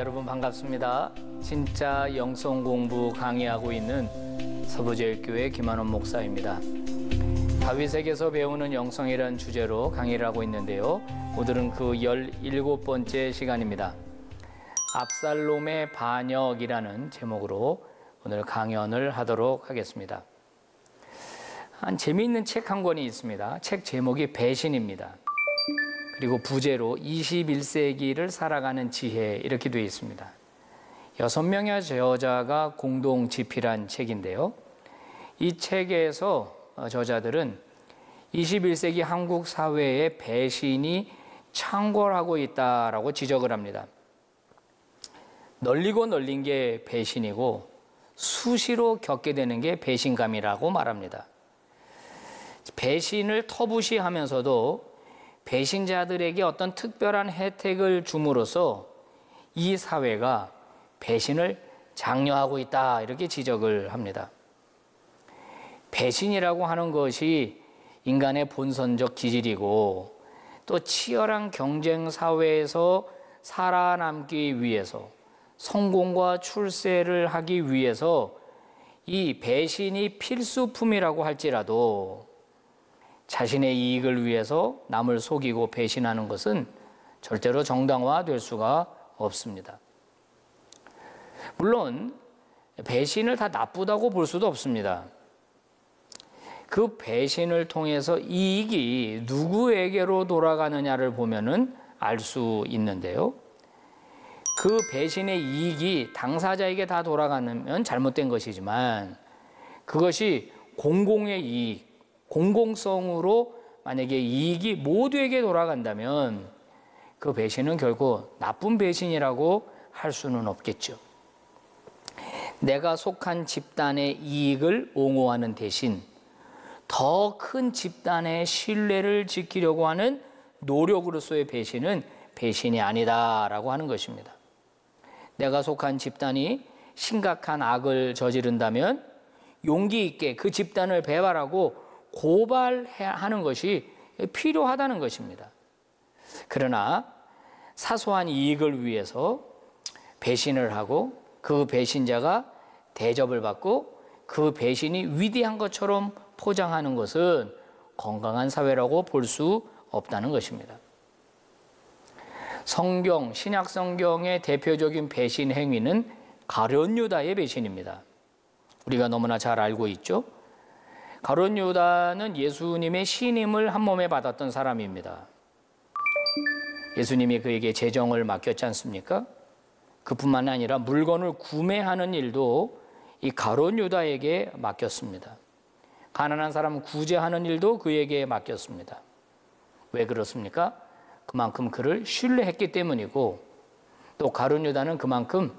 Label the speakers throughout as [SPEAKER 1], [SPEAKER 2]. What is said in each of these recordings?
[SPEAKER 1] 여러분 반갑습니다. 진짜 영성 공부 강의하고 있는 서부제일교회 김한원 목사입니다. 다윗에게서 배우는 영성이라는 주제로 강의를 하고 있는데요. 오늘은 그 17번째 시간입니다. 압살롬의 반역이라는 제목으로 오늘 강연을 하도록 하겠습니다. 한 재미있는 책 한 권이 있습니다. 책 제목이 배신입니다. 그리고 부제로 21세기를 살아가는 지혜 이렇게 되어 있습니다. 6명의 저자가 공동 집필한 책인데요. 이 책에서 저자들은 21세기 한국 사회의 배신이 창궐하고 있다라고 지적을 합니다. 널리고 널린 게 배신이고 수시로 겪게 되는 게 배신감이라고 말합니다. 배신을 터부시하면서도 배신자들에게 어떤 특별한 혜택을 줌으로써 이 사회가 배신을 장려하고 있다 이렇게 지적을 합니다. 배신이라고 하는 것이 인간의 본선적 기질이고 또 치열한 경쟁 사회에서 살아남기 위해서 성공과 출세를 하기 위해서 이 배신이 필수품이라고 할지라도 자신의 이익을 위해서 남을 속이고 배신하는 것은 절대로 정당화될 수가 없습니다. 물론 배신을 다 나쁘다고 볼 수도 없습니다. 그 배신을 통해서 이익이 누구에게로 돌아가느냐를 보면은 알 수 있는데요. 그 배신의 이익이 당사자에게 다 돌아가면 잘못된 것이지만 그것이 공공의 이익, 공공성으로 만약에 이익이 모두에게 돌아간다면 그 배신은 결코 나쁜 배신이라고 할 수는 없겠죠. 내가 속한 집단의 이익을 옹호하는 대신 더 큰 집단의 신뢰를 지키려고 하는 노력으로서의 배신은 배신이 아니다라고 하는 것입니다. 내가 속한 집단이 심각한 악을 저지른다면 용기 있게 그 집단을 배발하고 고발하는 것이 필요하다는 것입니다. 그러나 사소한 이익을 위해서 배신을 하고 그 배신자가 대접을 받고 그 배신이 위대한 것처럼 포장하는 것은 건강한 사회라고 볼 수 없다는 것입니다. 성경, 신약 성경의 대표적인 배신 행위는 가룟 유다의 배신입니다. 우리가 너무나 잘 알고 있죠. 가룟 유다는 예수님의 신임을 한 몸에 받았던 사람입니다. 예수님이 그에게 재정을 맡겼지 않습니까? 그뿐만 아니라 물건을 구매하는 일도 이 가룟 유다에게 맡겼습니다. 가난한 사람을 구제하는 일도 그에게 맡겼습니다. 왜 그렇습니까? 그만큼 그를 신뢰했기 때문이고 또 가룟 유다는 그만큼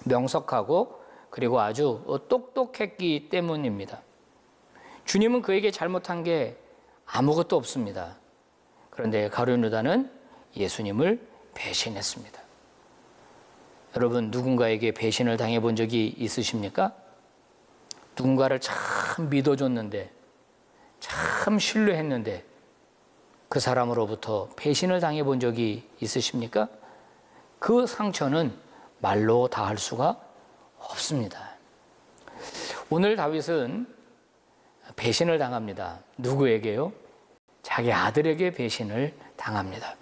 [SPEAKER 1] 명석하고 그리고 아주 똑똑했기 때문입니다. 주님은 그에게 잘못한 게 아무것도 없습니다. 그런데 가룟 유다는 예수님을 배신했습니다. 여러분 누군가에게 배신을 당해본 적이 있으십니까? 누군가를 참 믿어줬는데 참 신뢰했는데 그 사람으로부터 배신을 당해본 적이 있으십니까? 그 상처는 말로 다할 수가 없습니다. 오늘 다윗은 배신을 당합니다. 누구에게요? 자기 아들에게 배신을 당합니다.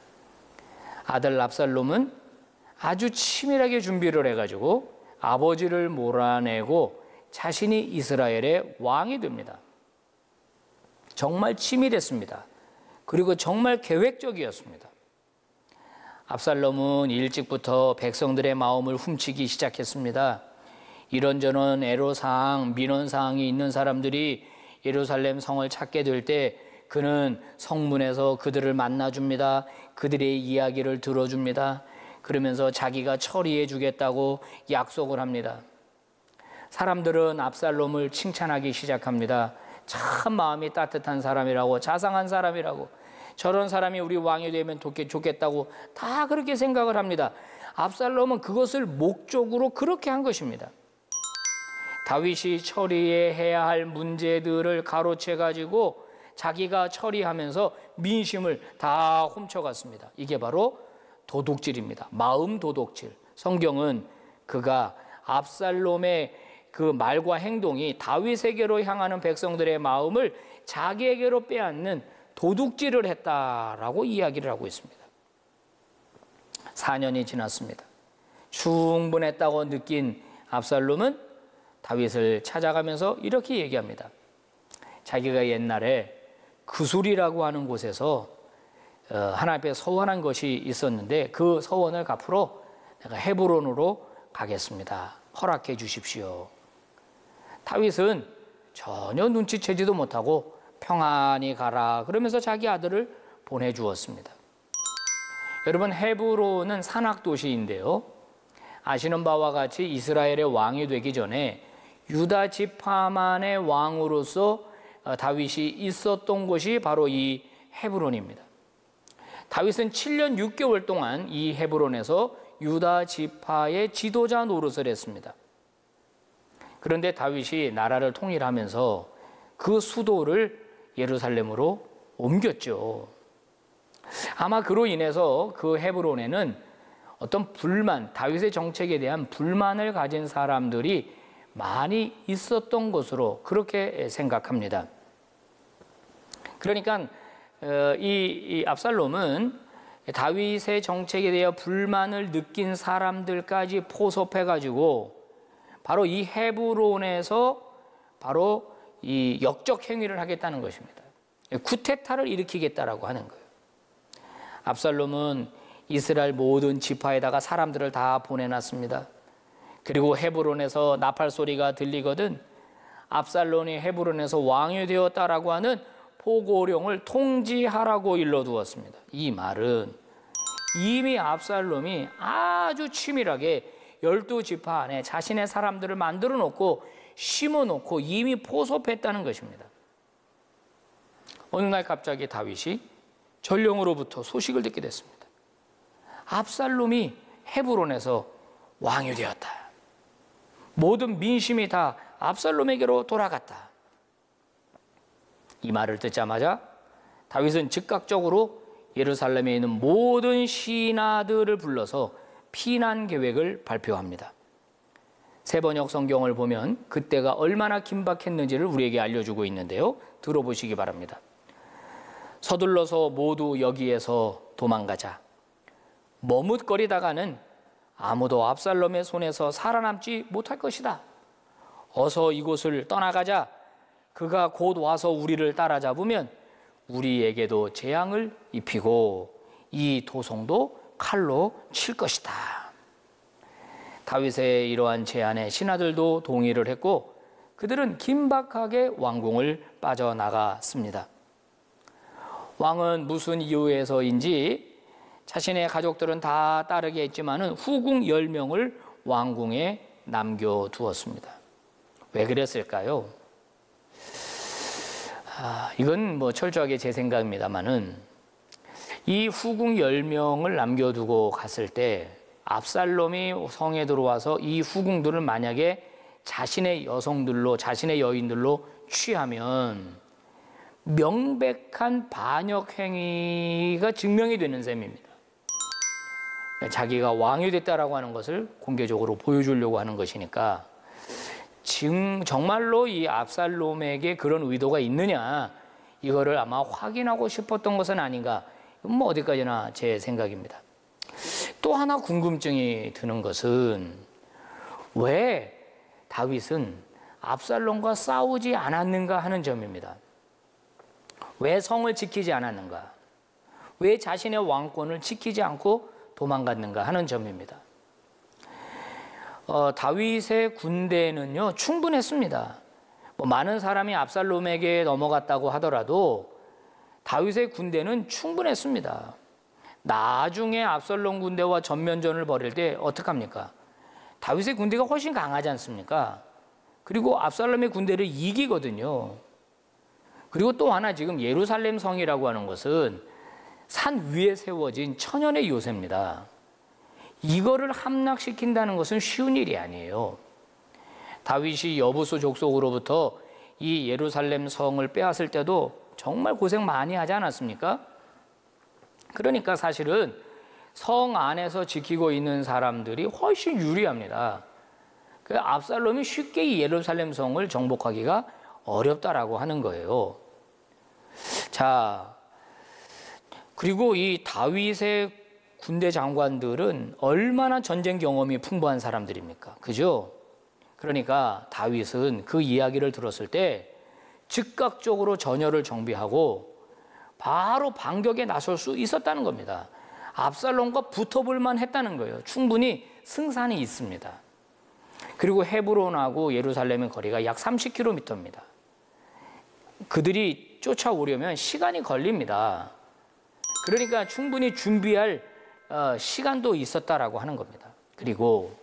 [SPEAKER 1] 아들 압살롬은 아주 치밀하게 준비를 해가지고 아버지를 몰아내고 자신이 이스라엘의 왕이 됩니다. 정말 치밀했습니다. 그리고 정말 계획적이었습니다. 압살롬은 일찍부터 백성들의 마음을 훔치기 시작했습니다. 이런저런 애로사항, 민원사항이 있는 사람들이 예루살렘 성을 찾게 될 때 그는 성문에서 그들을 만나줍니다. 그들의 이야기를 들어줍니다. 그러면서 자기가 처리해 주겠다고 약속을 합니다. 사람들은 압살롬을 칭찬하기 시작합니다. 참 마음이 따뜻한 사람이라고, 자상한 사람이라고, 저런 사람이 우리 왕이 되면 좋겠다고 다 그렇게 생각을 합니다. 압살롬은 그것을 목적으로 그렇게 한 것입니다. 다윗이 처리해야 할 문제들을 가로채가지고 자기가 처리하면서 민심을 다 훔쳐갔습니다. 이게 바로 도둑질입니다. 마음 도둑질, 성경은 그가 압살롬의 그 말과 행동이 다윗에게로 향하는 백성들의 마음을 자기에게로 빼앗는 도둑질을 했다라고 이야기를 하고 있습니다. 4년이 지났습니다. 충분했다고 느낀 압살롬은 다윗을 찾아가면서 이렇게 얘기합니다. 자기가 옛날에 그술이라고 하는 곳에서 하나님 앞에 서원한 것이 있었는데 그 서원을 갚으러 내가 헤브론으로 가겠습니다. 허락해 주십시오. 다윗은 전혀 눈치채지도 못하고 평안히 가라 그러면서 자기 아들을 보내주었습니다. 여러분, 헤브론은 산악도시인데요, 아시는 바와 같이 이스라엘의 왕이 되기 전에 유다 지파만의 왕으로서 다윗이 있었던 곳이 바로 이 헤브론입니다. 다윗은 7년 6개월 동안 이 헤브론에서 유다 지파의 지도자 노릇을 했습니다. 그런데 다윗이 나라를 통일하면서 그 수도를 예루살렘으로 옮겼죠. 아마 그로 인해서 그 헤브론에는 어떤 불만, 다윗의 정책에 대한 불만을 가진 사람들이 많이 있었던 것으로 그렇게 생각합니다. 그러니까 이 압살롬은 다윗의 정책에 대해 불만을 느낀 사람들까지 포섭해가지고 바로 이 헤브론에서 바로 이 역적 행위를 하겠다는 것입니다. 쿠데타를 일으키겠다라고 하는 거예요. 압살롬은 이스라엘 모든 지파에다가 사람들을 다 보내놨습니다. 그리고 헤브론에서 나팔 소리가 들리거든 압살롬이 헤브론에서 왕이 되었다라고 하는 포고령을 통지하라고 일러두었습니다. 이 말은 이미 압살롬이 아주 치밀하게 12지파 안에 자신의 사람들을 만들어 놓고 심어 놓고 이미 포섭했다는 것입니다. 어느 날 갑자기 다윗이 전령으로부터 소식을 듣게 됐습니다. 압살롬이 헤브론에서 왕이 되었다. 모든 민심이 다 압살롬에게로 돌아갔다. 이 말을 듣자마자 다윗은 즉각적으로 예루살렘에 있는 모든 신하들을 불러서 피난 계획을 발표합니다. 세번역 성경을 보면 그때가 얼마나 긴박했는지를 우리에게 알려주고 있는데요, 들어보시기 바랍니다. 서둘러서 모두 여기에서 도망가자. 머뭇거리다가는 아무도 압살롬의 손에서 살아남지 못할 것이다. 어서 이곳을 떠나가자. 그가 곧 와서 우리를 따라잡으면 우리에게도 재앙을 입히고 이 도성도 칼로 칠 것이다. 다윗의 이러한 제안에 신하들도 동의를 했고 그들은 긴박하게 왕궁을 빠져나갔습니다. 왕은 무슨 이유에서인지 자신의 가족들은 다 따르게 했지만은 후궁 10명을 왕궁에 남겨두었습니다. 왜 그랬을까요? 이건 뭐 철저하게 제 생각입니다만은 이 후궁 10명을 남겨두고 갔을 때 압살롬이 성에 들어와서 이 후궁들을 만약에 자신의 여성들로, 자신의 여인들로 취하면 명백한 반역 행위가 증명이 되는 셈입니다. 자기가 왕이 됐다라고 하는 것을 공개적으로 보여주려고 하는 것이니까 정말로 이 압살롬에게 그런 의도가 있느냐, 이거를 아마 확인하고 싶었던 것은 아닌가. 뭐 어디까지나 제 생각입니다. 또 하나 궁금증이 드는 것은 왜 다윗은 압살롬과 싸우지 않았는가 하는 점입니다. 왜 성을 지키지 않았는가? 왜 자신의 왕권을 지키지 않고 도망갔는가 하는 점입니다. 다윗의 군대는요 충분했습니다. 많은 사람이 압살롬에게 넘어갔다고 하더라도 다윗의 군대는 충분했습니다. 나중에 압살롬 군대와 전면전을 벌일 때 어떡합니까? 다윗의 군대가 훨씬 강하지 않습니까? 그리고 압살롬의 군대를 이기거든요. 그리고 또 하나, 지금 예루살렘 성이라고 하는 것은 산 위에 세워진 천연의 요새입니다. 이거를 함락시킨다는 것은 쉬운 일이 아니에요. 다윗이 여부수 족속으로부터 이 예루살렘 성을 빼앗을 때도 정말 고생 많이 하지 않았습니까? 그러니까 사실은 성 안에서 지키고 있는 사람들이 훨씬 유리합니다. 그 압살롬이 쉽게 이 예루살렘 성을 정복하기가 어렵다라고 하는 거예요. 자, 그리고 이 다윗의 군대 장관들은 얼마나 전쟁 경험이 풍부한 사람들입니까? 그죠? 그러니까 다윗은 그 이야기를 들었을 때 즉각적으로 전열을 정비하고 바로 반격에 나설 수 있었다는 겁니다. 압살롬과 붙어볼만 했다는 거예요. 충분히 승산이 있습니다. 그리고 헤브론하고 예루살렘의 거리가 약 30km입니다. 그들이 쫓아오려면 시간이 걸립니다. 그러니까 충분히 준비할 시간도 있었다라고 하는 겁니다. 그리고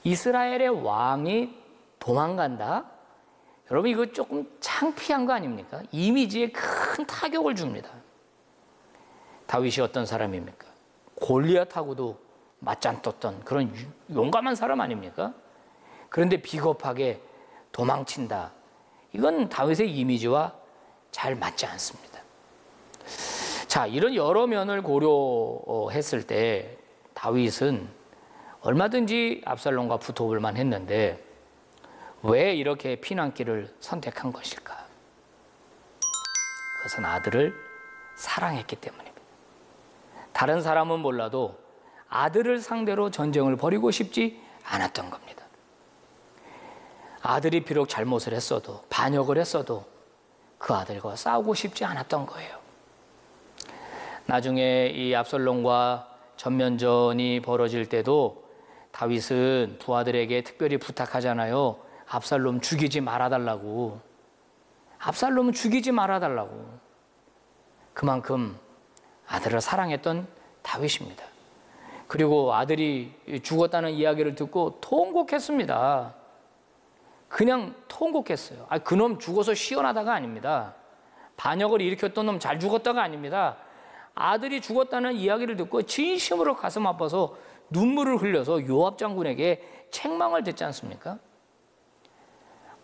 [SPEAKER 1] 이스라엘의 왕이 도망간다? 여러분 이거 조금 창피한 거 아닙니까? 이미지에 큰 타격을 줍니다. 다윗이 어떤 사람입니까? 골리앗하고도 맞짱 떴던 그런 용감한 사람 아닙니까? 그런데 비겁하게 도망친다. 이건 다윗의 이미지와 잘 맞지 않습니다. 자, 이런 여러 면을 고려했을 때 다윗은 얼마든지 압살롬과 붙어볼 만했는데 왜 이렇게 피난길을 선택한 것일까? 그것은 아들을 사랑했기 때문입니다. 다른 사람은 몰라도 아들을 상대로 전쟁을 벌이고 싶지 않았던 겁니다. 아들이 비록 잘못을 했어도 반역을 했어도 그 아들과 싸우고 싶지 않았던 거예요. 나중에 이 압살롬과 전면전이 벌어질 때도 다윗은 부하들에게 특별히 부탁하잖아요. 압살롬 죽이지 말아달라고. 압살롬은 죽이지 말아달라고. 그만큼 아들을 사랑했던 다윗입니다. 그리고 아들이 죽었다는 이야기를 듣고 통곡했습니다. 그냥 통곡했어요. 그놈 죽어서 시원하다가 아닙니다. 반역을 일으켰던 놈 잘 죽었다가 아닙니다. 아들이 죽었다는 이야기를 듣고 진심으로 가슴 아파서 눈물을 흘려서 요압 장군에게 책망을 듣지 않습니까?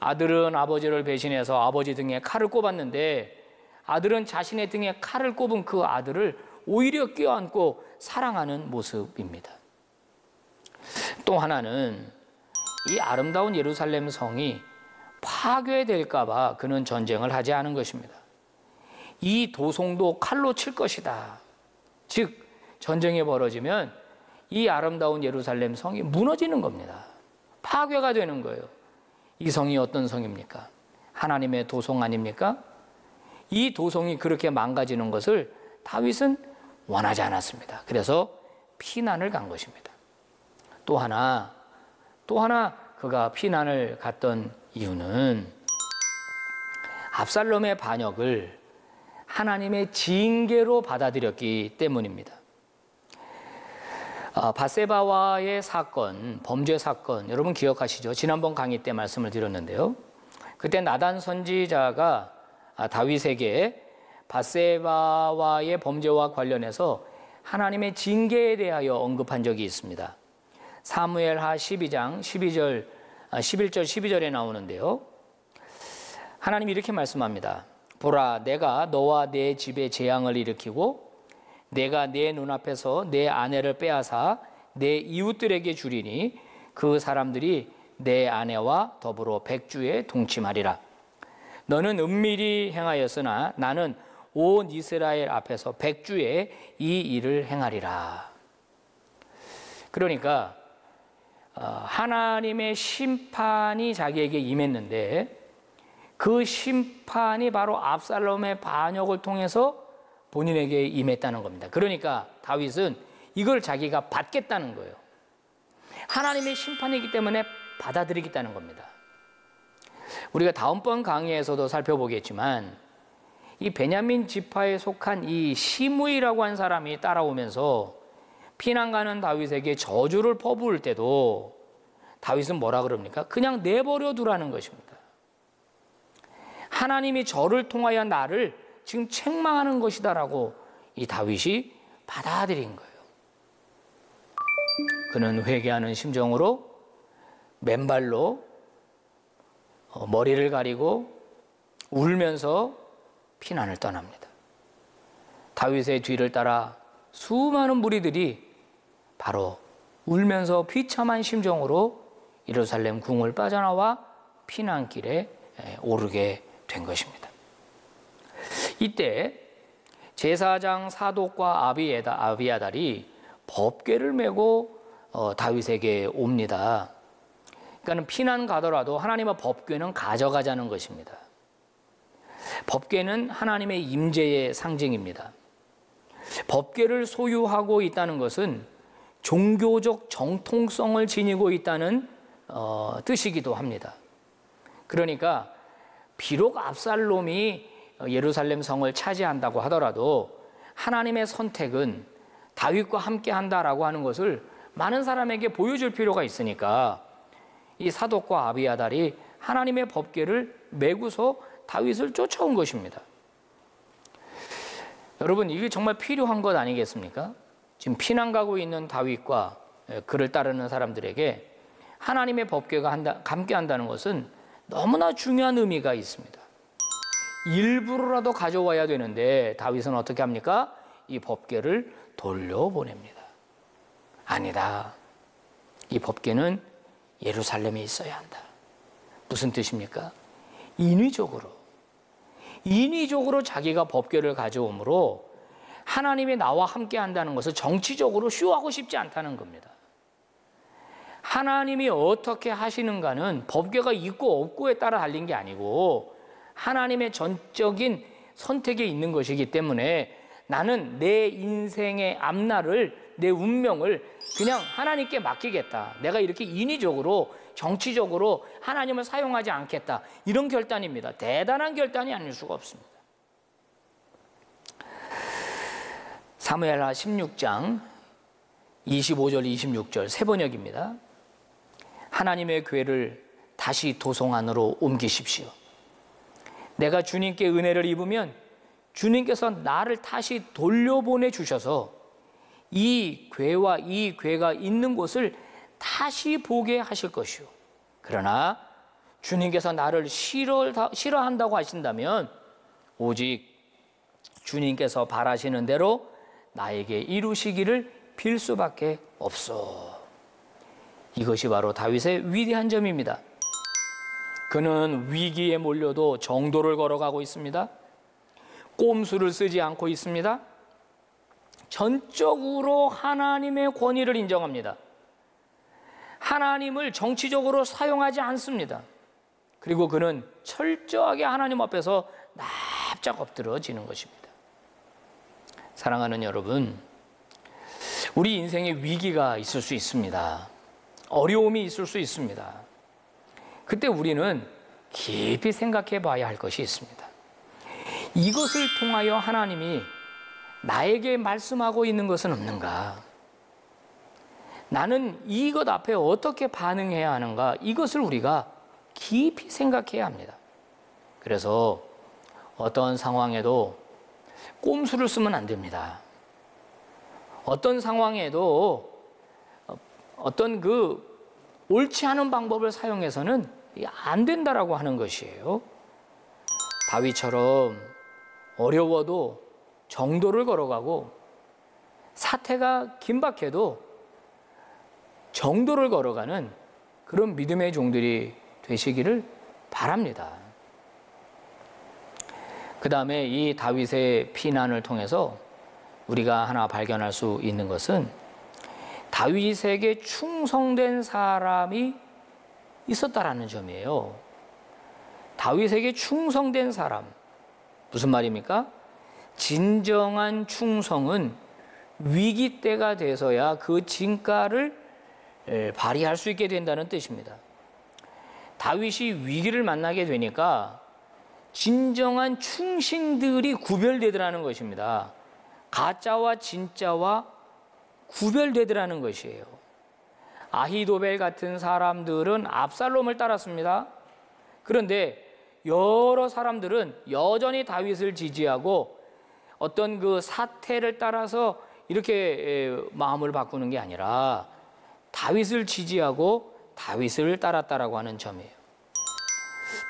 [SPEAKER 1] 아들은 아버지를 배신해서 아버지 등에 칼을 꼽았는데 아들은 자신의 등에 칼을 꼽은 그 아들을 오히려 껴안고 사랑하는 모습입니다. 또 하나는 이 아름다운 예루살렘 성이 파괴될까 봐 그는 전쟁을 하지 않은 것입니다. 이 도성도 칼로 칠 것이다. 즉 전쟁이 벌어지면 이 아름다운 예루살렘 성이 무너지는 겁니다. 파괴가 되는 거예요. 이 성이 어떤 성입니까? 하나님의 도성 아닙니까? 이 도성이 그렇게 망가지는 것을 다윗은 원하지 않았습니다. 그래서 피난을 간 것입니다. 또 하나 그가 피난을 갔던 이유는 압살롬의 반역을 하나님의 징계로 받아들였기 때문입니다. 밧세바와의 사건, 범죄 사건, 여러분 기억하시죠? 지난번 강의 때 말씀을 드렸는데요. 그때 나단 선지자가 다윗에게 밧세바와의 범죄와 관련해서 하나님의 징계에 대하여 언급한 적이 있습니다. 사무엘하 12장 11절 12절에 나오는데요. 하나님이 이렇게 말씀합니다. 보라, 내가 너와 내 집에 재앙을 일으키고 내가 내 눈앞에서 내 아내를 빼앗아 내 이웃들에게 주리니 그 사람들이 내 아내와 더불어 백주에 동침하리라. 너는 은밀히 행하였으나 나는 온 이스라엘 앞에서 백주에 이 일을 행하리라. 그러니까 하나님의 심판이 자기에게 임했는데 그 심판이 바로 압살롬의 반역을 통해서 본인에게 임했다는 겁니다. 그러니까 다윗은 이걸 자기가 받겠다는 거예요. 하나님의 심판이기 때문에 받아들이겠다는 겁니다. 우리가 다음번 강의에서도 살펴보겠지만 이 베냐민 지파에 속한 이 시므이라고 한 사람이 따라오면서 피난 가는 다윗에게 저주를 퍼부을 때도 다윗은 뭐라 그럽니까? 그냥 내버려 두라는 것입니다. 하나님이 저를 통하여 나를 지금 책망하는 것이다라고 이 다윗이 받아들인 거예요. 그는 회개하는 심정으로 맨발로 머리를 가리고 울면서 피난을 떠납니다. 다윗의 뒤를 따라 수많은 무리들이 바로 울면서 비참한 심정으로 예루살렘 궁을 빠져나와 피난길에 오르게 된 것입니다. 이때 제사장 사독과 아비아달이 법궤를 메고 다윗에게 옵니다. 그러니까 피난 가더라도 하나님의 법궤는 가져가자는 것입니다. 법궤는 하나님의 임재의 상징입니다. 법궤를 소유하고 있다는 것은 종교적 정통성을 지니고 있다는 뜻이기도 합니다. 그러니까 비록 압살롬이 예루살렘 성을 차지한다고 하더라도 하나님의 선택은 다윗과 함께 한다라고 하는 것을 많은 사람에게 보여줄 필요가 있으니까 이 사독과 아비아달이 하나님의 법궤를 메고서 다윗을 쫓아온 것입니다. 여러분, 이게 정말 필요한 것 아니겠습니까? 지금 피난 가고 있는 다윗과 그를 따르는 사람들에게 하나님의 법궤가 함께 한다는 것은 너무나 중요한 의미가 있습니다. 일부러라도 가져와야 되는데 다윗은 어떻게 합니까? 이 법궤를 돌려보냅니다. 아니다. 이 법궤는 예루살렘에 있어야 한다. 무슨 뜻입니까? 인위적으로 자기가 법궤를 가져오므로 하나님이 나와 함께 한다는 것을 정치적으로 쇼하고 싶지 않다는 겁니다. 하나님이 어떻게 하시는가는 법궤가 있고 없고에 따라 달린 게 아니고 하나님의 전적인 선택에 있는 것이기 때문에 나는 내 인생의 앞날을, 내 운명을 그냥 하나님께 맡기겠다. 내가 이렇게 인위적으로 정치적으로 하나님을 사용하지 않겠다. 이런 결단입니다. 대단한 결단이 아닐 수가 없습니다. 사무엘하 16장 25절 26절 세 번역입니다. 하나님의 궤를 다시 도성 안으로 옮기십시오. 내가 주님께 은혜를 입으면 주님께서 나를 다시 돌려보내 주셔서 이 궤와 이 궤가 있는 곳을 다시 보게 하실 것이요. 그러나 주님께서 나를 싫어한다고 하신다면 오직 주님께서 바라시는 대로 나에게 이루시기를 빌 수밖에 없소. 이것이 바로 다윗의 위대한 점입니다. 그는 위기에 몰려도 정도를 걸어가고 있습니다. 꼼수를 쓰지 않고 있습니다. 전적으로 하나님의 권위를 인정합니다. 하나님을 정치적으로 사용하지 않습니다. 그리고 그는 철저하게 하나님 앞에서 납작 엎드러지는 것입니다. 사랑하는 여러분, 우리 인생에 위기가 있을 수 있습니다. 어려움이 있을 수 있습니다. 그때 우리는 깊이 생각해 봐야 할 것이 있습니다. 이것을 통하여 하나님이 나에게 말씀하고 있는 것은 없는가? 나는 이것 앞에 어떻게 반응해야 하는가? 이것을 우리가 깊이 생각해야 합니다. 그래서 어떤 상황에도 꼼수를 쓰면 안 됩니다. 어떤 상황에도 어떤 옳지 않은 방법을 사용해서는 안 된다라고 하는 것이에요. 다윗처럼 어려워도 정도를 걸어가고 사태가 긴박해도 정도를 걸어가는 그런 믿음의 종들이 되시기를 바랍니다. 그 다음에 이 다윗의 피난을 통해서 우리가 하나 발견할 수 있는 것은 다윗에게 충성된 사람이 있었다라는 점이에요. 다윗에게 충성된 사람. 무슨 말입니까? 진정한 충성은 위기 때가 돼서야 그 진가를 발휘할 수 있게 된다는 뜻입니다. 다윗이 위기를 만나게 되니까 진정한 충신들이 구별되더라는 것입니다. 가짜와 진짜와 구별되더라는 것이에요. 아히도벨 같은 사람들은 압살롬을 따랐습니다. 그런데 여러 사람들은 여전히 다윗을 지지하고 어떤 그 사태를 따라서 이렇게 마음을 바꾸는 게 아니라 다윗을 지지하고 다윗을 따랐다라고 하는 점이에요.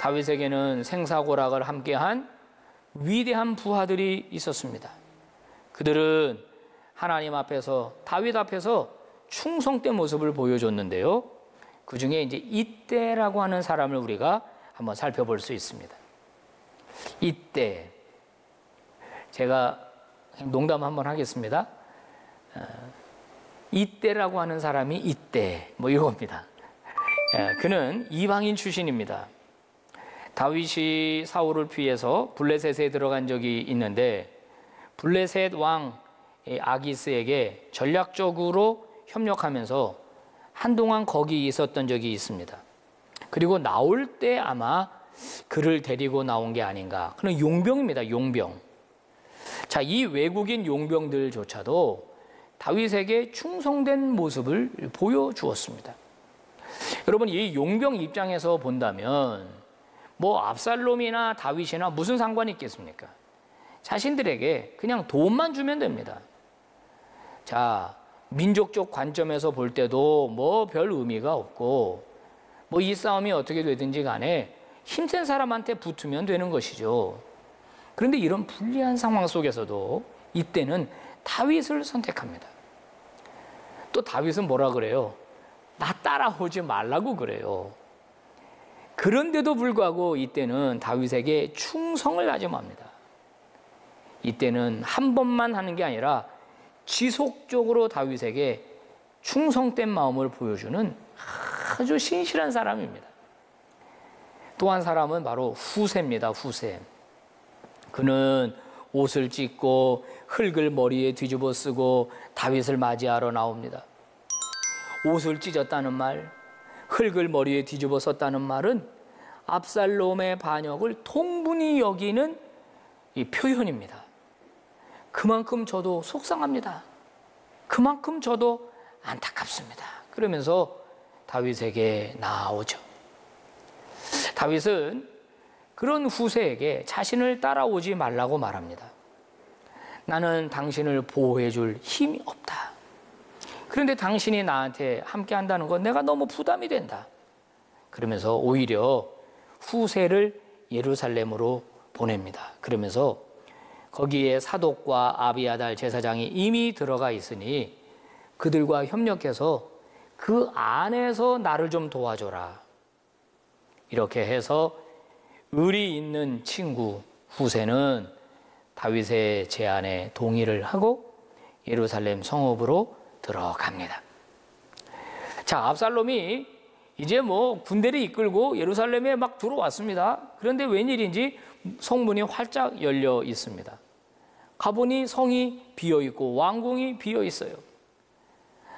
[SPEAKER 1] 다윗에게는 생사고락을 함께한 위대한 부하들이 있었습니다. 그들은 하나님 앞에서, 다윗 앞에서 충성된 모습을 보여줬는데요. 그 중에 이제 이때라고 하는 사람을 우리가 한번 살펴볼 수 있습니다. 이때, 제가 농담 한번 하겠습니다. 이때라고 하는 사람이 이때, 뭐 이겁니다. 그는 이방인 출신입니다. 다윗이 사울을 피해서 블레셋에 들어간 적이 있는데, 블레셋 왕 아기스에게 전략적으로 협력하면서 한동안 거기 있었던 적이 있습니다. 그리고 나올 때 아마 그를 데리고 나온 게 아닌가. 그는 용병입니다. 용병. 자, 이 외국인 용병들조차도 다윗에게 충성된 모습을 보여주었습니다. 여러분, 이 용병 입장에서 본다면 뭐 압살롬이나 다윗이나 무슨 상관이 있겠습니까? 자신들에게 그냥 돈만 주면 됩니다. 자, 민족적 관점에서 볼 때도 뭐 별 의미가 없고, 뭐 이 싸움이 어떻게 되든지 간에 힘센 사람한테 붙으면 되는 것이죠. 그런데 이런 불리한 상황 속에서도 이때는 다윗을 선택합니다. 또 다윗은 뭐라 그래요? 나 따라오지 말라고 그래요. 그런데도 불구하고 이때는 다윗에게 충성을 다짐합니다. 이때는 한 번만 하는 게 아니라 지속적으로 다윗에게 충성된 마음을 보여주는 아주 신실한 사람입니다. 또 한 사람은 바로 후세입니다. 후세. 그는 옷을 찢고 흙을 머리에 뒤집어 쓰고 다윗을 맞이하러 나옵니다. 옷을 찢었다는 말, 흙을 머리에 뒤집어 썼다는 말은 압살롬의 반역을 통분히 여기는 이 표현입니다. 그만큼 저도 속상합니다. 그만큼 저도 안타깝습니다. 그러면서 다윗에게 나아오죠. 다윗은 그런 후세에게 자신을 따라오지 말라고 말합니다. 나는 당신을 보호해 줄 힘이 없다. 그런데 당신이 나한테 함께 한다는 건 내가 너무 부담이 된다. 그러면서 오히려 후세를 예루살렘으로 보냅니다. 그러면서 거기에 사독과 아비아달 제사장이 이미 들어가 있으니 그들과 협력해서 그 안에서 나를 좀 도와줘라. 이렇게 해서 의리 있는 친구 후세는 다윗의 제안에 동의를 하고 예루살렘 성읍으로 들어갑니다. 자, 압살롬이 이제 뭐 군대를 이끌고 예루살렘에 막 들어왔습니다. 그런데 웬일인지 성문이 활짝 열려 있습니다. 가보니 성이 비어 있고 왕궁이 비어 있어요.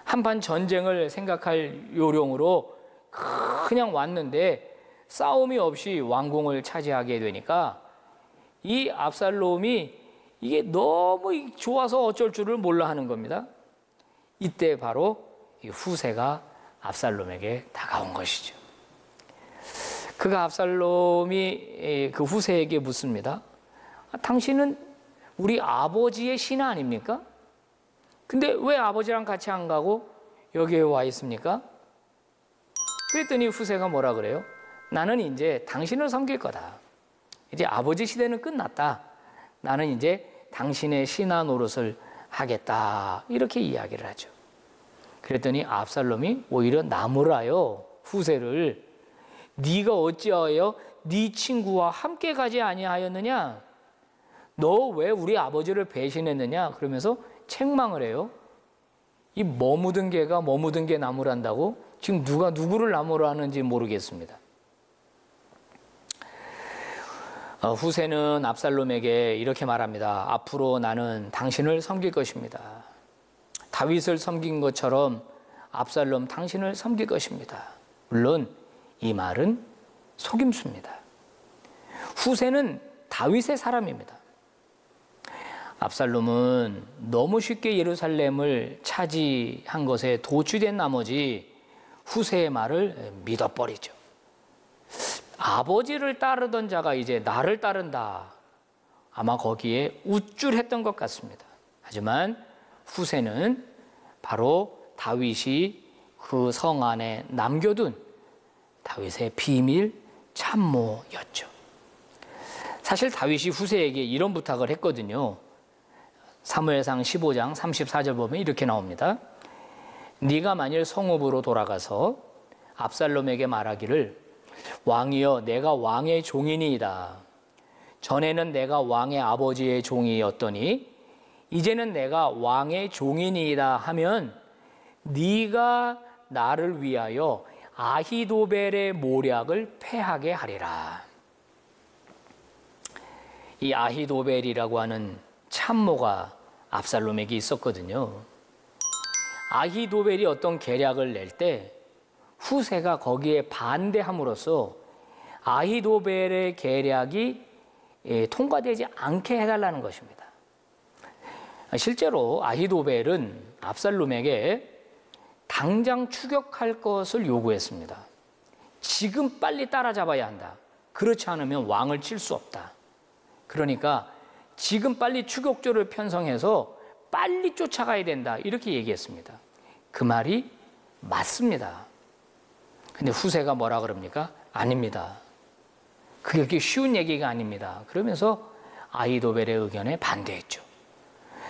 [SPEAKER 1] 한판 전쟁을 생각할 요령으로 그냥 왔는데 싸움이 없이 왕궁을 차지하게 되니까 이 압살롬이 이게 너무 좋아서 어쩔 줄을 몰라 하는 겁니다. 이때 바로 이 후세가 압살롬에게 다가온 것이죠. 그가 압살롬이 그 후세에게 묻습니다. 당신은 우리 아버지의 신하 아닙니까? 근데 왜 아버지랑 같이 안 가고 여기에 와 있습니까? 그랬더니 후세가 뭐라 그래요? 나는 이제 당신을 섬길 거다. 이제 아버지 시대는 끝났다. 나는 이제 당신의 신하 노릇을 하겠다. 이렇게 이야기를 하죠. 그랬더니 압살롬이 오히려 나무라요. 후세를 네가 어찌하여 네 친구와 함께 가지 아니하였느냐? 너 왜 우리 아버지를 배신했느냐? 그러면서 책망을 해요. 이 머무든 개가 머무든 개 나무란다고? 지금 누가 누구를 나무로 하는지 모르겠습니다. 후세는 압살롬에게 이렇게 말합니다. 앞으로 나는 당신을 섬길 것입니다. 다윗을 섬긴 것처럼 압살롬 당신을 섬길 것입니다. 물론 이 말은 속임수입니다. 후세는 다윗의 사람입니다. 압살롬은 너무 쉽게 예루살렘을 차지한 것에 도취된 나머지 후세의 말을 믿어버리죠. 아버지를 따르던 자가 이제 나를 따른다. 아마 거기에 우쭐했던 것 같습니다. 하지만 후세는 바로 다윗이 그 성 안에 남겨둔 다윗의 비밀 참모였죠. 사실 다윗이 후세에게 이런 부탁을 했거든요. 사무엘상 15장 34절 보면 이렇게 나옵니다. 네가 만일 성읍으로 돌아가서 압살롬에게 말하기를 왕이여 내가 왕의 종이니이다. 전에는 내가 왕의 아버지의 종이었더니 이제는 내가 왕의 종이니이다 하면 네가 나를 위하여 아히도벨의 모략을 패하게 하리라. 이 아히도벨이라고 하는 참모가 압살롬에게 있었거든요. 아히도벨이 어떤 계략을 낼 때 후세가 거기에 반대함으로써 아히도벨의 계략이 통과되지 않게 해달라는 것입니다. 실제로 아히도벨은 압살롬에게 당장 추격할 것을 요구했습니다. 지금 빨리 따라잡아야 한다. 그렇지 않으면 왕을 칠 수 없다. 그러니까 지금 빨리 추격조를 편성해서 빨리 쫓아가야 된다. 이렇게 얘기했습니다. 그 말이 맞습니다. 근데 후세가 뭐라 그럽니까? 아닙니다. 그게 그렇게 쉬운 얘기가 아닙니다. 그러면서 아히도벨의 의견에 반대했죠.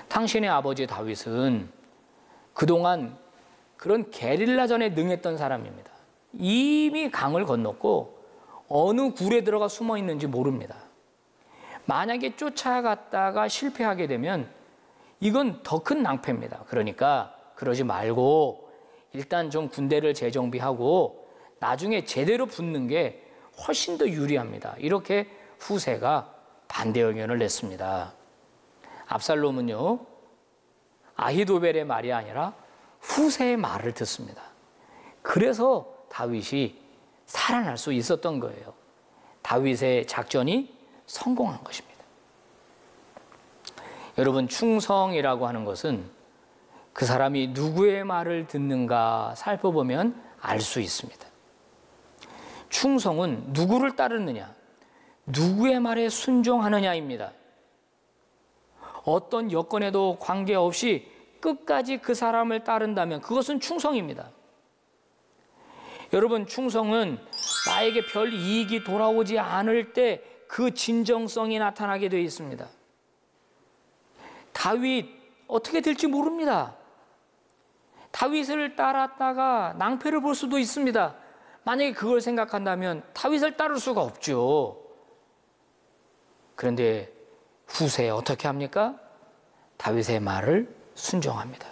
[SPEAKER 1] 당신의 아버지 다윗은 그동안 그런 게릴라전에 능했던 사람입니다. 이미 강을 건넜고 어느 굴에 들어가 숨어 있는지 모릅니다. 만약에 쫓아갔다가 실패하게 되면 이건 더 큰 낭패입니다. 그러니까 그러지 말고 일단 좀 군대를 재정비하고 나중에 제대로 붙는 게 훨씬 더 유리합니다. 이렇게 후세가 반대 의견을 냈습니다. 압살롬은요, 아히도벨의 말이 아니라 후세의 말을 듣습니다. 그래서 다윗이 살아날 수 있었던 거예요. 다윗의 작전이 성공한 것입니다. 여러분, 충성이라고 하는 것은 그 사람이 누구의 말을 듣는가 살펴보면 알 수 있습니다. 충성은 누구를 따르느냐, 누구의 말에 순종하느냐입니다. 어떤 여건에도 관계없이 끝까지 그 사람을 따른다면 그것은 충성입니다. 여러분, 충성은 나에게 별 이익이 돌아오지 않을 때 그 진정성이 나타나게 되어 있습니다. 다윗 어떻게 될지 모릅니다. 다윗을 따랐다가 낭패를 볼 수도 있습니다. 만약에 그걸 생각한다면 다윗을 따를 수가 없죠. 그런데 후세 어떻게 합니까? 다윗의 말을 순종합니다.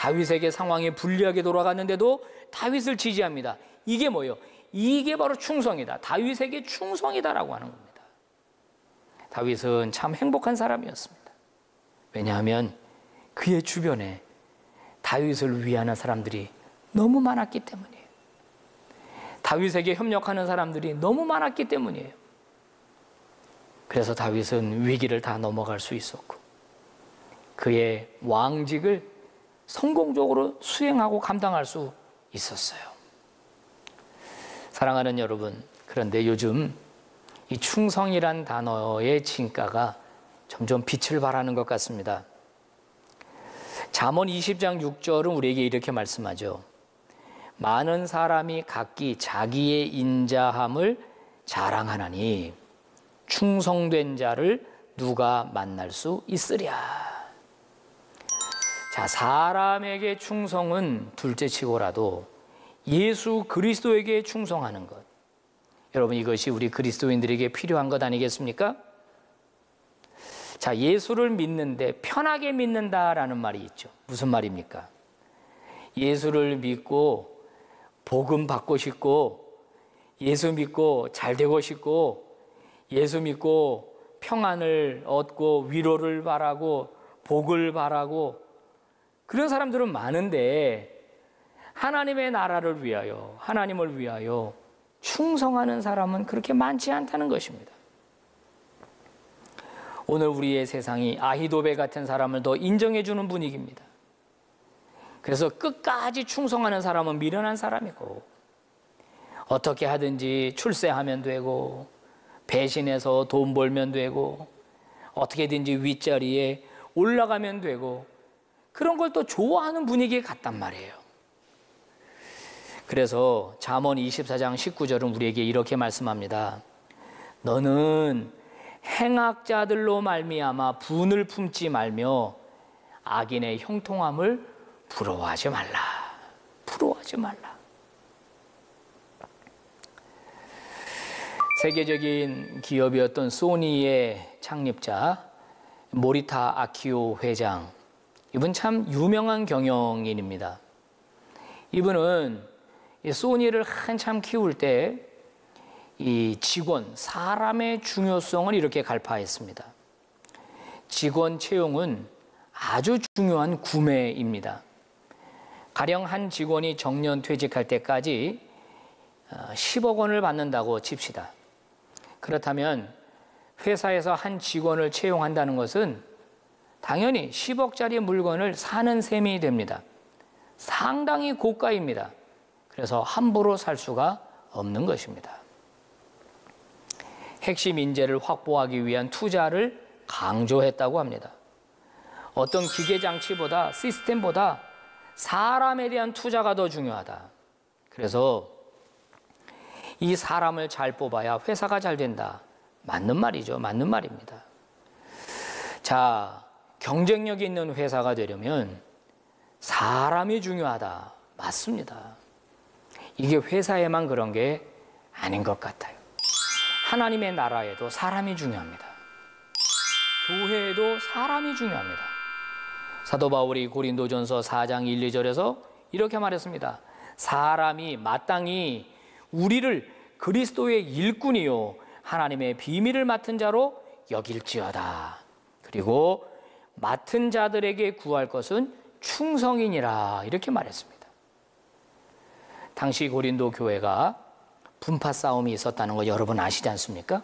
[SPEAKER 1] 다윗에게 상황이 불리하게 돌아갔는데도 다윗을 지지합니다. 이게 뭐예요? 이게 바로 충성이다. 다윗에게 충성이다라고 하는 겁니다. 다윗은 참 행복한 사람이었습니다. 왜냐하면 그의 주변에 다윗을 위하는 사람들이 너무 많았기 때문이에요. 다윗에게 협력하는 사람들이 너무 많았기 때문이에요. 그래서 다윗은 위기를 다 넘어갈 수 있었고 그의 왕직을 성공적으로 수행하고 감당할 수 있었어요. 사랑하는 여러분, 그런데 요즘 이 충성이란 단어의 진가가 점점 빛을 발하는 것 같습니다. 잠언 20장 6절은 우리에게 이렇게 말씀하죠. 많은 사람이 각기 자기의 인자함을 자랑하나니 충성된 자를 누가 만날 수 있으랴. 자, 사람에게 충성은 둘째치고라도 예수 그리스도에게 충성하는 것, 여러분, 이것이 우리 그리스도인들에게 필요한 것 아니겠습니까? 자, 예수를 믿는데 편하게 믿는다라는 말이 있죠. 무슨 말입니까? 예수를 믿고 복음 받고 싶고, 예수 믿고 잘 되고 싶고, 예수 믿고 평안을 얻고 위로를 바라고 복을 바라고, 그런 사람들은 많은데 하나님의 나라를 위하여, 하나님을 위하여 충성하는 사람은 그렇게 많지 않다는 것입니다. 오늘 우리의 세상이 아히도벨 같은 사람을 더 인정해 주는 분위기입니다. 그래서 끝까지 충성하는 사람은 미련한 사람이고, 어떻게 하든지 출세하면 되고, 배신해서 돈 벌면 되고, 어떻게든지 윗자리에 올라가면 되고, 그런 걸 또 좋아하는 분위기에 갔단 말이에요. 그래서 잠언 24장 19절은 우리에게 이렇게 말씀합니다. 너는 행악자들로 말미암아 분을 품지 말며 악인의 형통함을 부러워하지 말라. 부러워하지 말라. 세계적인 기업이었던 소니의 창립자 모리타 아키오 회장, 이분 참 유명한 경영인입니다. 이분은 소니를 한참 키울 때 이 직원, 사람의 중요성을 이렇게 갈파했습니다. 직원 채용은 아주 중요한 구매입니다. 가령 한 직원이 정년 퇴직할 때까지 10억 원을 받는다고 칩시다. 그렇다면 회사에서 한 직원을 채용한다는 것은 당연히 10억짜리 물건을 사는 셈이 됩니다. 상당히 고가입니다. 그래서 함부로 살 수가 없는 것입니다. 핵심 인재를 확보하기 위한 투자를 강조했다고 합니다. 어떤 기계 장치보다 시스템보다 사람에 대한 투자가 더 중요하다. 그래서 이 사람을 잘 뽑아야 회사가 잘 된다. 맞는 말이죠. 맞는 말입니다. 자, 경쟁력 있는 회사가 되려면 사람이 중요하다. 맞습니다. 이게 회사에만 그런 게 아닌 것 같아요. 하나님의 나라에도 사람이 중요합니다. 교회에도 사람이 중요합니다. 사도 바울이 고린도전서 4장 1, 2절에서 이렇게 말했습니다. 사람이 마땅히 우리를 그리스도의 일꾼이요 하나님의 비밀을 맡은 자로 여길지어다. 그리고 맡은 자들에게 구할 것은 충성이니라. 이렇게 말했습니다. 당시 고린도 교회가 분파 싸움이 있었다는 거 여러분 아시지 않습니까?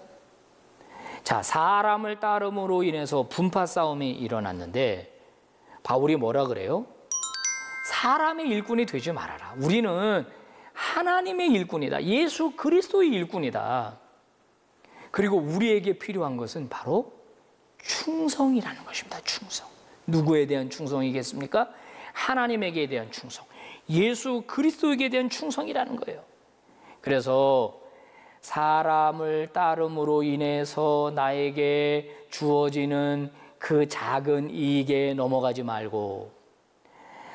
[SPEAKER 1] 자, 사람을 따름으로 인해서 분파 싸움이 일어났는데 바울이 뭐라 그래요? 사람의 일꾼이 되지 말아라. 우리는 하나님의 일꾼이다. 예수 그리스도의 일꾼이다. 그리고 우리에게 필요한 것은 바로 충성이라는 것입니다. 충성. 누구에 대한 충성이겠습니까? 하나님에게 대한 충성. 예수 그리스도에게 대한 충성이라는 거예요. 그래서 사람을 따름으로 인해서 나에게 주어지는 그 작은 이익에 넘어가지 말고,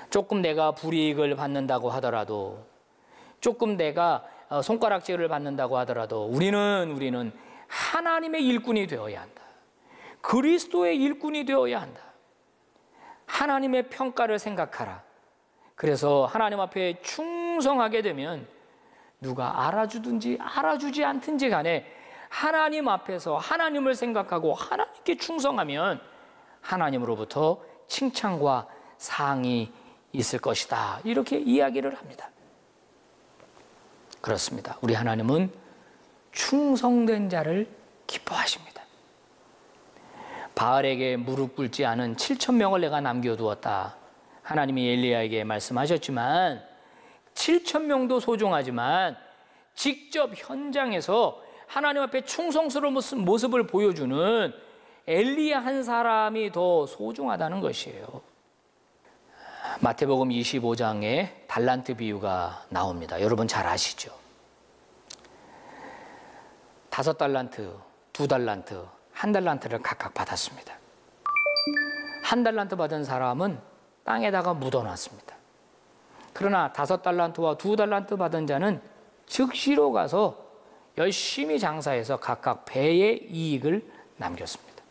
[SPEAKER 1] 조금 내가 불이익을 받는다고 하더라도, 조금 내가 손가락질을 받는다고 하더라도 우리는 하나님의 일꾼이 되어야 한다. 그리스도의 일꾼이 되어야 한다. 하나님의 평가를 생각하라. 그래서 하나님 앞에 충성하게 되면 누가 알아주든지 알아주지 않든지 간에 하나님 앞에서 하나님을 생각하고 하나님께 충성하면 하나님으로부터 칭찬과 상이 있을 것이다. 이렇게 이야기를 합니다. 그렇습니다. 우리 하나님은 충성된 자를 기뻐하십니다. 바알에게 무릎 꿇지 않은 7,000명을 내가 남겨두었다. 하나님이 엘리야에게 말씀하셨지만 7,000명도 소중하지만 직접 현장에서 하나님 앞에 충성스러운 모습을 보여주는 엘리야 한 사람이 더 소중하다는 것이에요. 마태복음 25장에 달란트 비유가 나옵니다. 여러분 잘 아시죠? 5달란트, 2달란트, 1달란트를 각각 받았습니다. 1달란트 받은 사람은 땅에다가 묻어놨습니다. 그러나 5달란트와 2달란트 받은 자는 즉시로 가서 열심히 장사해서 각각 배의 이익을 남겼습니다.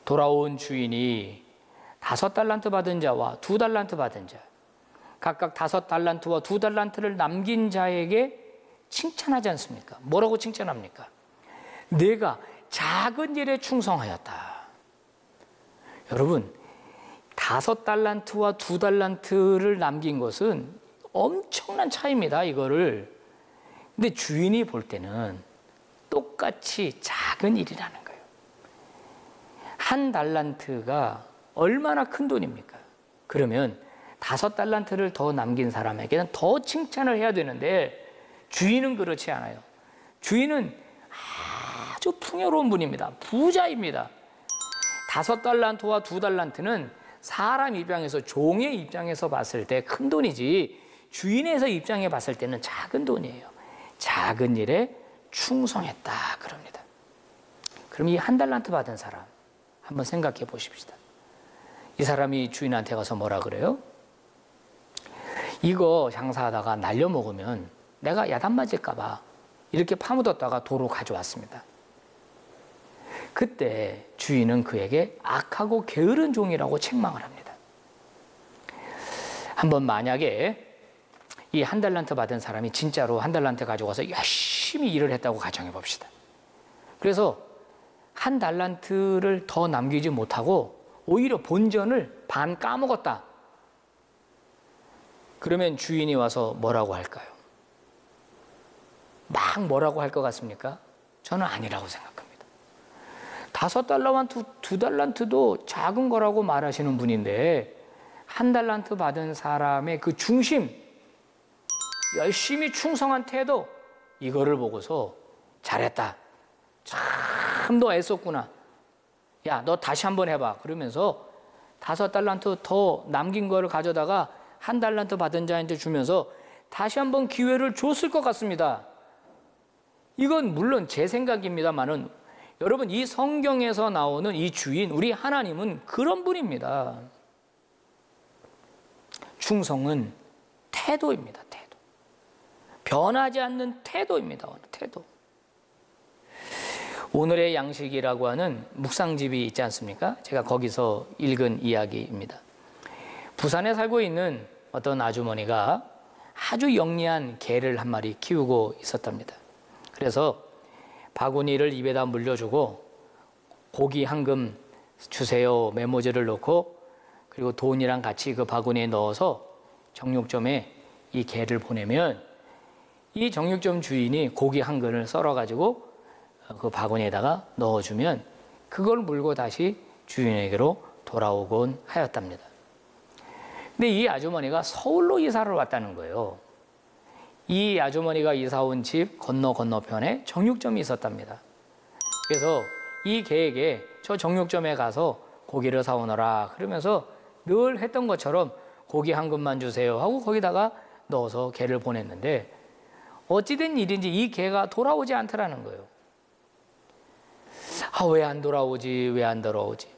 [SPEAKER 1] 돌아온 주인이 5달란트 받은 자와 2달란트 받은 자, 각각 5달란트와 2달란트를 남긴 자에게 칭찬하지 않습니까? 뭐라고 칭찬합니까? 내가 작은 일에 충성하였다. 여러분, 5달란트와 2달란트를 남긴 것은 엄청난 차이입니다. 이거를. 근데 주인이 볼 때는 똑같이 작은 일이라는 거예요. 1달란트가 얼마나 큰 돈입니까? 그러면 5달란트를 더 남긴 사람에게는 더 칭찬을 해야 되는데 주인은 그렇지 않아요. 주인은 아주 풍요로운 분입니다. 부자입니다. 5달란트와 2달란트는 사람 입장에서, 종의 입장에서 봤을 때 큰 돈이지 주인에서 입장에 봤을 때는 작은 돈이에요. 작은 일에 충성했다 그럽니다. 그럼 이 한 달란트 받은 사람 한번 생각해 보십시다. 이 사람이 주인한테 가서 뭐라 그래요? 이거 장사하다가 날려먹으면 내가 야단 맞을까 봐 이렇게 파묻었다가 도로 가져왔습니다. 그때 주인은 그에게 악하고 게으른 종이라고 책망을 합니다. 한번 만약에 이 한 달란트 받은 사람이 진짜로 한 달란트 가져가서 열심히 일을 했다고 가정해 봅시다. 그래서 한 달란트를 더 남기지 못하고 오히려 본전을 반 까먹었다. 그러면 주인이 와서 뭐라고 할까요? 막 뭐라고 할 것 같습니까? 저는 아니라고 생각합니다. 5달란트, 2달란트도 작은 거라고 말하시는 분인데 한 달란트 받은 사람의 그 중심, 열심히 충성한 태도, 이거를 보고서 잘했다. 참 너 애썼구나. 야, 너 다시 한번 해봐. 그러면서 5달란트 더 남긴 거를 가져다가 한 달란트 받은 자한테 주면서 다시 한번 기회를 줬을 것 같습니다. 이건 물론 제 생각입니다만은 여러분, 이 성경에서 나오는 이 주인, 우리 하나님은 그런 분입니다. 충성은 태도입니다. 태도. 변하지 않는 태도입니다. 태도. 오늘의 양식이라고 하는 묵상집이 있지 않습니까? 제가 거기서 읽은 이야기입니다. 부산에 살고 있는 어떤 아주머니가 아주 영리한 개를 한 마리 키우고 있었답니다. 그래서 바구니를 입에다 물려주고 고기 한 금 주세요 메모지를 넣고 그리고 돈이랑 같이 그 바구니에 넣어서 정육점에 이 개를 보내면 이 정육점 주인이 고기 한 근을 썰어가지고 그 바구니에다가 넣어주면 그걸 물고 다시 주인에게로 돌아오곤 하였답니다. 근데 이 아주머니가 서울로 이사를 왔다는 거예요. 이 아주머니가 이사 온 집 건너편에 정육점이 있었답니다. 그래서 이 개에게 저 정육점에 가서 고기를 사오너라 그러면서 늘 했던 것처럼 고기 한 근만 주세요 하고 거기다가 넣어서 개를 보냈는데 어찌된 일인지 이 개가 돌아오지 않더라는 거예요. 왜 안 돌아오지? 왜 안 돌아오지?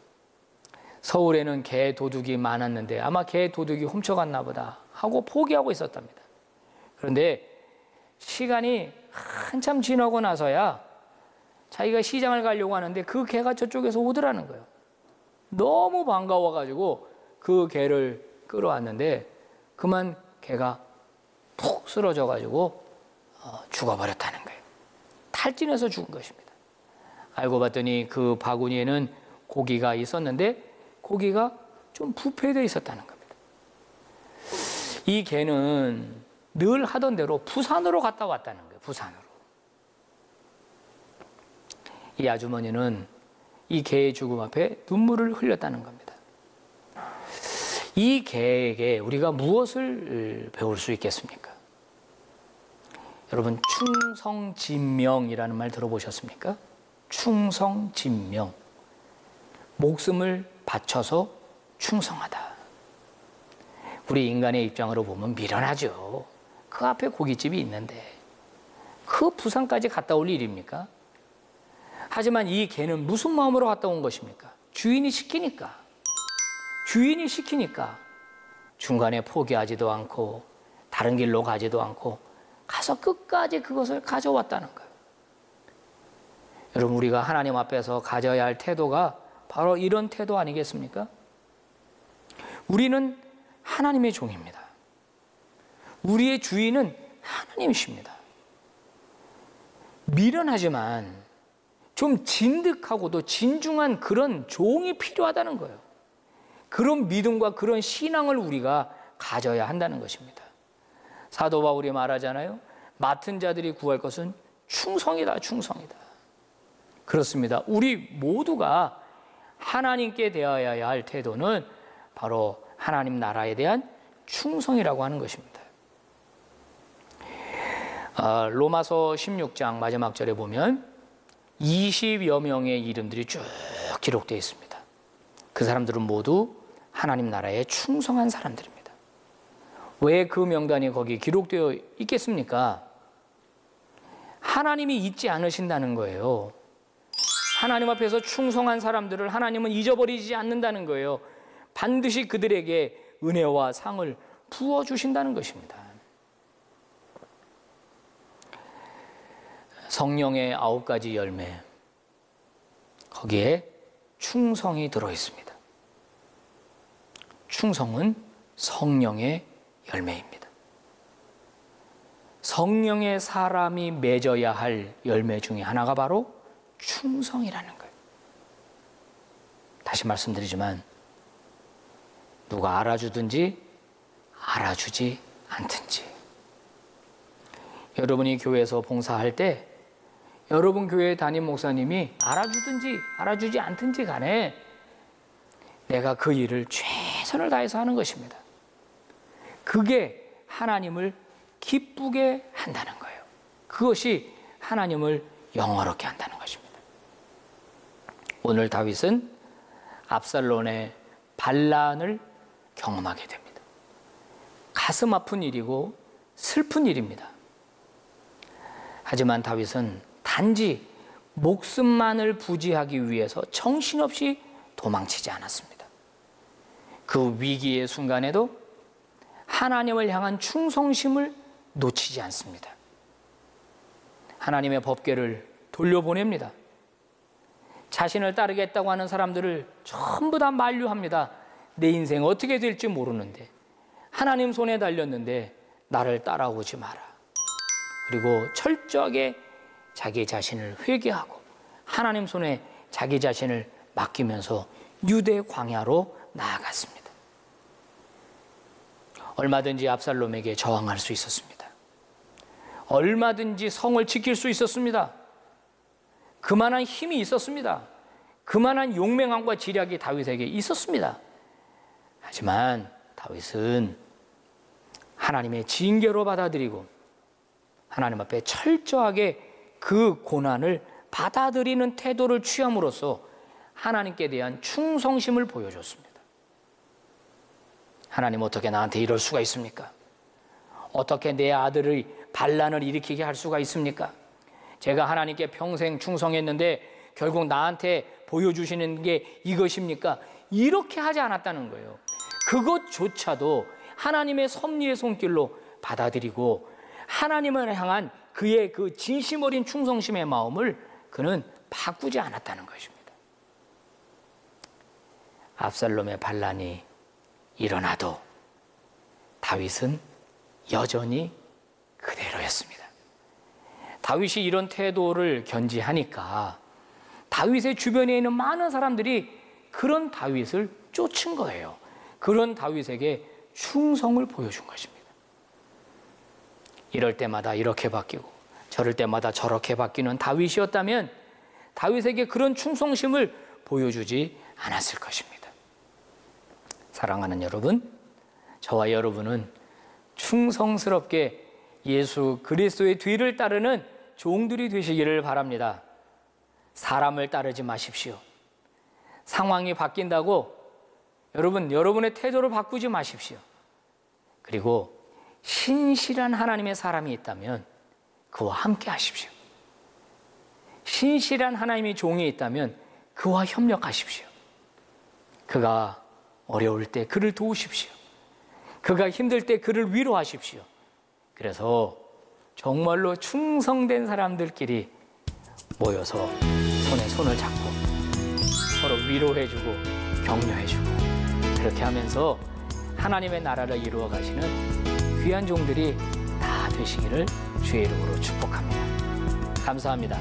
[SPEAKER 1] 서울에는 개 도둑이 많았는데 아마 개 도둑이 훔쳐갔나 보다 하고 포기하고 있었답니다. 그런데 시간이 한참 지나고 나서야 자기가 시장을 가려고 하는데 그 개가 저쪽에서 오더라는 거예요. 너무 반가워가지고 그 개를 끌어왔는데 그만 개가 푹 쓰러져가지고 죽어버렸다는 거예요. 탈진해서 죽은 것입니다. 알고 봤더니 그 바구니에는 고기가 있었는데 고기가 좀 부패되어 있었다는 겁니다. 이 개는 늘 하던 대로 부산으로 갔다 왔다는 거예요. 부산으로. 이 아주머니는 이 개의 죽음 앞에 눈물을 흘렸다는 겁니다. 이 개에게 우리가 무엇을 배울 수 있겠습니까? 여러분, 충성진명이라는 말 들어보셨습니까? 충성진명. 목숨을 바쳐서 충성하다. 우리 인간의 입장으로 보면 미련하죠. 그 앞에 고깃집이 있는데 그 부산까지 갔다 올 일입니까? 하지만 이 개는 무슨 마음으로 갔다 온 것입니까? 주인이 시키니까. 주인이 시키니까 중간에 포기하지도 않고 다른 길로 가지도 않고 가서 끝까지 그것을 가져왔다는 거예요. 여러분, 우리가 하나님 앞에서 가져야 할 태도가 바로 이런 태도 아니겠습니까? 우리는 하나님의 종입니다. 우리의 주인은 하나님이십니다. 미련하지만 좀 진득하고도 진중한 그런 종이 필요하다는 거예요. 그런 믿음과 그런 신앙을 우리가 가져야 한다는 것입니다. 사도 바울이 말하잖아요. 맡은 자들이 구할 것은 충성이다, 충성이다. 그렇습니다. 우리 모두가 하나님께 대하여야 할 태도는 바로 하나님 나라에 대한 충성이라고 하는 것입니다. 로마서 16장 마지막 절에 보면 20여 명의 이름들이 쭉 기록되어 있습니다. 그 사람들은 모두 하나님 나라에 충성한 사람들입니다. 왜 그 명단이 거기 기록되어 있겠습니까? 하나님이 잊지 않으신다는 거예요. 하나님 앞에서 충성한 사람들을 하나님은 잊어버리지 않는다는 거예요. 반드시 그들에게 은혜와 상을 부어주신다는 것입니다. 성령의 9가지 열매, 거기에 충성이 들어있습니다. 충성은 성령의 열매입니다. 성령의 사람이 맺어야 할 열매 중에 하나가 바로 충성이라는 거예요. 다시 말씀드리지만 누가 알아주든지 알아주지 않든지, 여러분이 교회에서 봉사할 때 여러분 교회 담임 목사님이 알아주든지 알아주지 않든지 간에 내가 그 일을 최선을 다해서 하는 것입니다. 그게 하나님을 기쁘게 한다는 거예요. 그것이 하나님을 영화롭게 한다는 것입니다. 오늘 다윗은 압살롬의 반란을 경험하게 됩니다. 가슴 아픈 일이고 슬픈 일입니다. 하지만 다윗은 단지 목숨만을 부지하기 위해서 정신없이 도망치지 않았습니다. 그 위기의 순간에도 하나님을 향한 충성심을 놓치지 않습니다. 하나님의 법궤를 돌려보냅니다. 자신을 따르겠다고 하는 사람들을 전부 다 만류합니다. 내 인생 어떻게 될지 모르는데, 하나님 손에 달렸는데 나를 따라오지 마라. 그리고 철저하게 자기 자신을 회개하고 하나님 손에 자기 자신을 맡기면서 유대 광야로 나아갔습니다. 얼마든지 압살롬에게 저항할 수 있었습니다. 얼마든지 성을 지킬 수 있었습니다. 그만한 힘이 있었습니다. 그만한 용맹함과 지략이 다윗에게 있었습니다. 하지만 다윗은 하나님의 징계로 받아들이고 하나님 앞에 철저하게 그 고난을 받아들이는 태도를 취함으로써 하나님께 대한 충성심을 보여줬습니다. 하나님, 어떻게 나한테 이럴 수가 있습니까? 어떻게 내 아들의 반란을 일으키게 할 수가 있습니까? 제가 하나님께 평생 충성했는데 결국 나한테 보여주시는 게 이것입니까? 이렇게 하지 않았다는 거예요. 그것조차도 하나님의 섭리의 손길로 받아들이고 하나님을 향한 그의 그 진심 어린 충성심의 마음을 그는 바꾸지 않았다는 것입니다. 압살롬의 반란이 일어나도 다윗은 여전히 그대로였습니다. 다윗이 이런 태도를 견지하니까 다윗의 주변에 있는 많은 사람들이 그런 다윗을 쫓은 거예요. 그런 다윗에게 충성을 보여준 것입니다. 이럴 때마다 이렇게 바뀌고 저럴 때마다 저렇게 바뀌는 다윗이었다면 다윗에게 그런 충성심을 보여주지 않았을 것입니다. 사랑하는 여러분, 저와 여러분은 충성스럽게 예수 그리스도의 뒤를 따르는 종들이 되시기를 바랍니다. 사람을 따르지 마십시오. 상황이 바뀐다고 여러분의 태도를 바꾸지 마십시오. 그리고 신실한 하나님의 사람이 있다면 그와 함께 하십시오. 신실한 하나님의 종이 있다면 그와 협력하십시오. 그가 어려울 때 그를 도우십시오. 그가 힘들 때 그를 위로하십시오. 그래서 정말로 충성된 사람들끼리 모여서 손에 손을 잡고 서로 위로해주고 격려해주고 그렇게 하면서 하나님의 나라를 이루어 가시는 귀한 종들이 다 되시기를 주의 이름으로 축복합니다. 감사합니다.